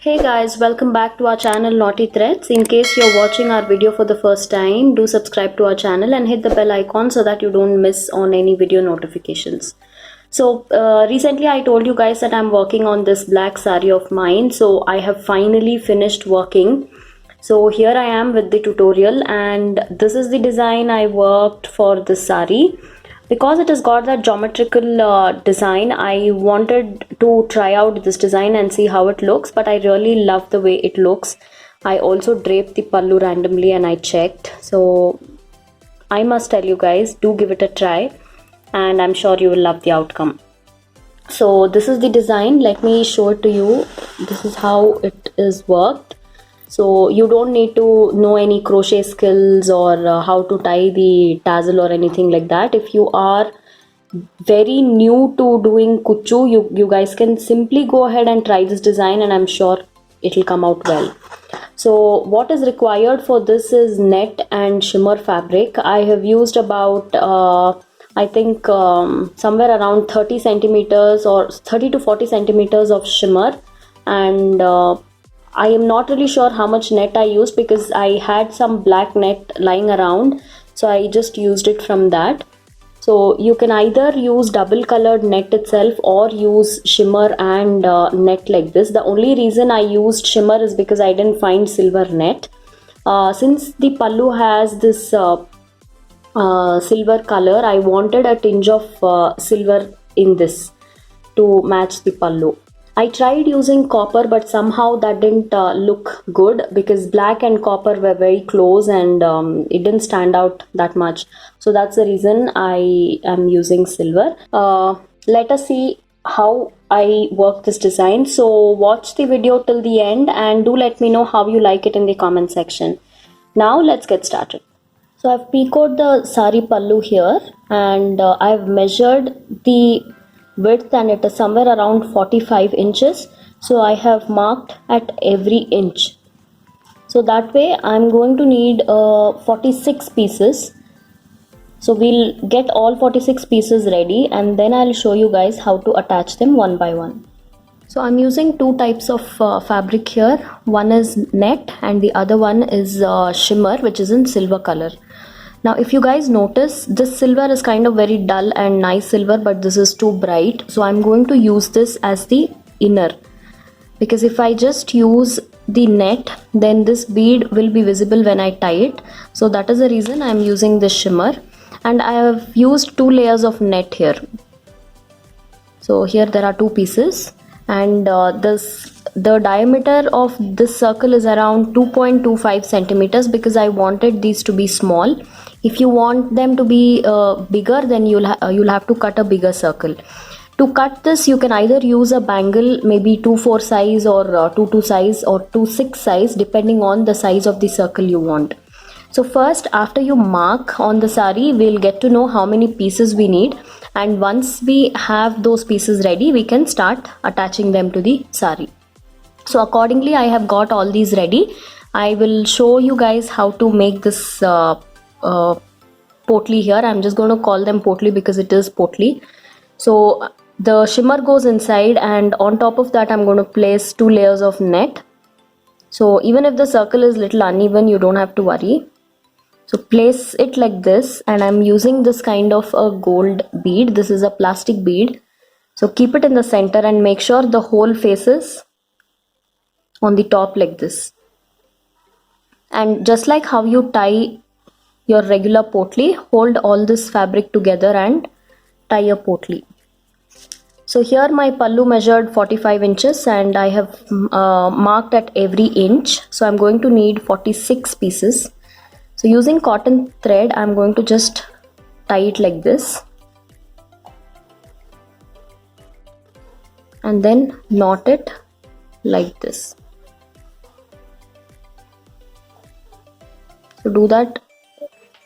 Hey guys, welcome back to our channel Naughty Threads. In case you're watching our video for the first time, do subscribe to our channel and hit the bell icon so that you don't miss on any video notifications. So recently I told you guys that I'm working on this black sari of mine. So I have finally finished working. So here I am with the tutorial, and this is the design I worked for this sari. Because it has got that geometrical design, I wanted to try out this design and see how it looks, but I really love the way it looks. I also draped the pallu randomly and I checked. So I must tell you guys, do give it a try and I'm sure you will love the outcome. So this is the design. Let me show it to you. This is how it is worked. So you don't need to know any crochet skills or how to tie the tassel or anything like that. If you are very new to doing kuchu, you guys can simply go ahead and try this design and I'm sure it'll come out well. So what is required for this is net and shimmer fabric. I have used about I think somewhere around 30 centimeters or 30 to 40 centimeters of shimmer, and I am not really sure how much net I used because I had some black net lying around, so I just used it from that. So you can either use double colored net itself or use shimmer and net like this. The only reason I used shimmer is because I didn't find silver net. Since the pallu has this silver color, I wanted a tinge of silver in this to match the pallu. I tried using copper, but somehow that didn't look good because black and copper were very close and it didn't stand out that much. So that's the reason I am using silver. Let us see how I work this design. So watch the video till the end and do let me know how you like it in the comment section. Now let's get started. So I've picoed the sari pallu here and I've measured the width and it is somewhere around 45 inches. So I have marked at every inch. So that way I'm going to need 46 pieces. So we'll get all 46 pieces ready and then I'll show you guys how to attach them one by one. So I'm using two types of fabric here. One is net and the other one is shimmer, which is in silver color. Now if you guys notice, this silver is kind of very dull and nice silver, but this is too bright. So I'm going to use this as the inner, because if I just use the net, then this bead will be visible when I tie it. So that is the reason I'm using this shimmer, and I have used 2 layers of net here. So here there are 2 pieces, and the diameter of this circle is around 2.25 centimeters because I wanted these to be small. If you want them to be bigger, then you'll have to cut a bigger circle. To cut this, you can either use a bangle, maybe 2/4 size or 2/2 size or 2/6 size, depending on the size of the circle you want. So first, after you mark on the sari, we'll get to know how many pieces we need, and once we have those pieces ready, we can start attaching them to the sari. So accordingly, I have got all these ready. I will show you guys how to make this potli here. I'm just going to call them potli because it is potli. So the shimmer goes inside, and on top of that I'm going to place 2 layers of net. So even if the circle is little uneven, you don't have to worry. So place it like this, and I'm using this kind of a gold bead. This is a plastic bead. So keep it in the center and make sure the hole faces on the top like this. And just like how you tie your regular potli, hold all this fabric together and tie a potli. So here my pallu measured 45 inches and I have marked at every inch. So I'm going to need 46 pieces. So using cotton thread, I'm going to just tie it like this and then knot it like this. So do that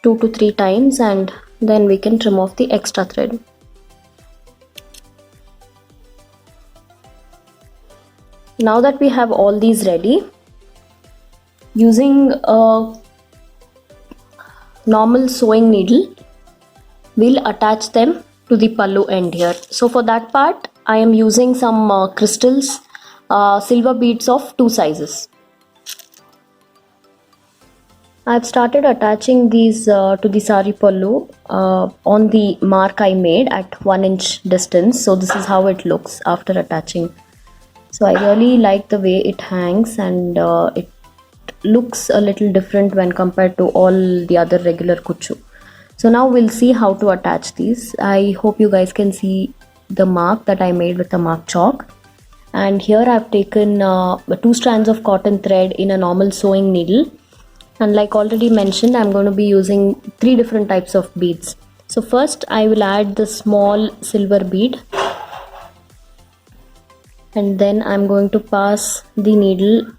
2 to 3 times and then we can trim off the extra thread. Now that we have all these ready, using a normal sewing needle, we'll attach them to the pallu end here. So for that part, I am using some crystals silver beads of 2 sizes. I've started attaching these to the sari pallu on the mark I made at 1 inch distance. So this is how it looks after attaching. So I really like the way it hangs, and it looks a little different when compared to all the other regular kuchu. So now we'll see how to attach these. I hope you guys can see the mark that I made with the mark chalk. And here I've taken 2 strands of cotton thread in a normal sewing needle. And like already mentioned, I'm going to be using 3 different types of beads. So first I will add the small silver bead, and then I'm going to pass the needle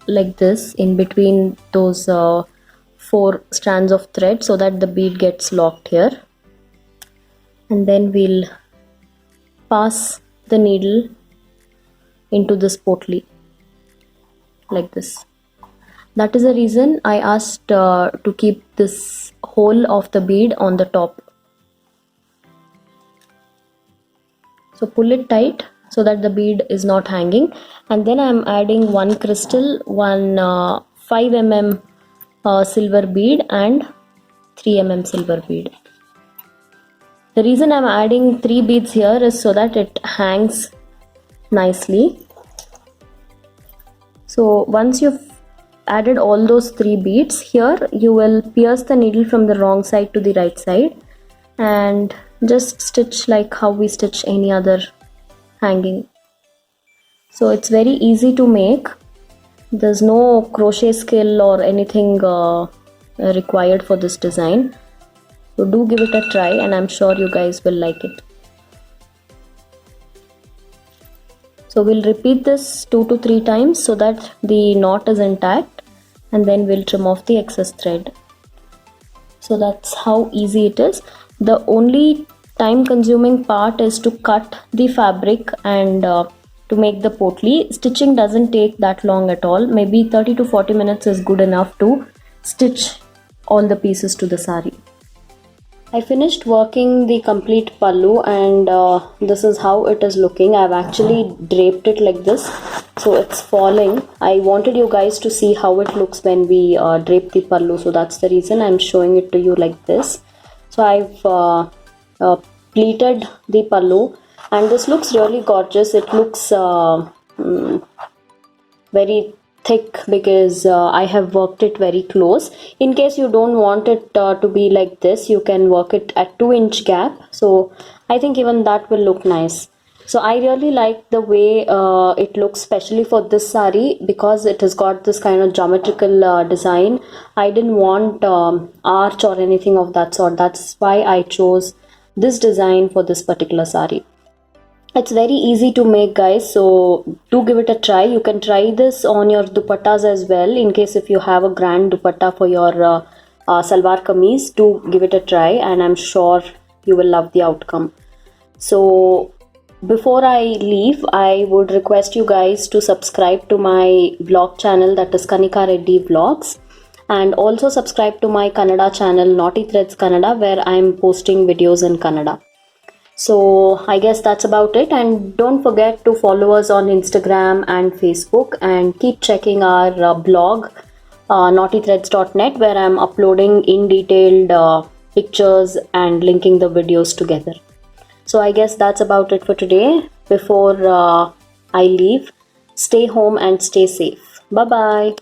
like this in between those 4 strands of thread so that the bead gets locked here. And then we'll pass the needle into this potli like this. That is the reason I asked to keep this hole of the bead on the top. So pull it tight so that the bead is not hanging, and then I'm adding 1 crystal, 1 5 mm silver bead and 3 mm silver bead. The reason I'm adding 3 beads here is so that it hangs nicely. So once you've added all those 3 beads, here you will pierce the needle from the wrong side to the right side and just stitch like how we stitch any other hanging. So it's very easy to make. There's no crochet skill or anything required for this design. So do give it a try, and I'm sure you guys will like it. So we'll repeat this 2 to 3 times so that the knot is intact, and then we'll trim off the excess thread. So that's how easy it is. The only time consuming part is to cut the fabric and to make the potli. Stitching doesn't take that long at all. Maybe 30 to 40 minutes is good enough to stitch all the pieces to the sari. I finished working the complete pallu, and this is how it is looking. I've actually draped it like this, so it's falling. I wanted you guys to see how it looks when we drape the pallu, so that's the reason I'm showing it to you like this. So I've pleated the pallu, and this looks really gorgeous. It looks very thick because I have worked it very close. In case you don't want it to be like this, you can work it at 2-inch gap. So I think even that will look nice. So I really like the way it looks, especially for this sari, because it has got this kind of geometrical design. I didn't want arch or anything of that sort. That's why I chose this design for this particular sari. It's very easy to make, guys, so do give it a try. You can try this on your dupattas as well. In case if you have a grand dupatta for your salwar kameez, do give it a try, and I'm sure you will love the outcome. So before I leave, I would request you guys to subscribe to my vlog channel, that is Kanika Reddy Vlogs, and also subscribe to my Kannada channel Naughty Threads Kannada, where I'm posting videos in Kannada. So I guess that's about it, and don't forget to follow us on Instagram and Facebook, and keep checking our blog naughtythreads.net, where I'm uploading in detailed pictures and linking the videos together. So I guess that's about it for today. Before I leave, stay home and stay safe. Bye bye.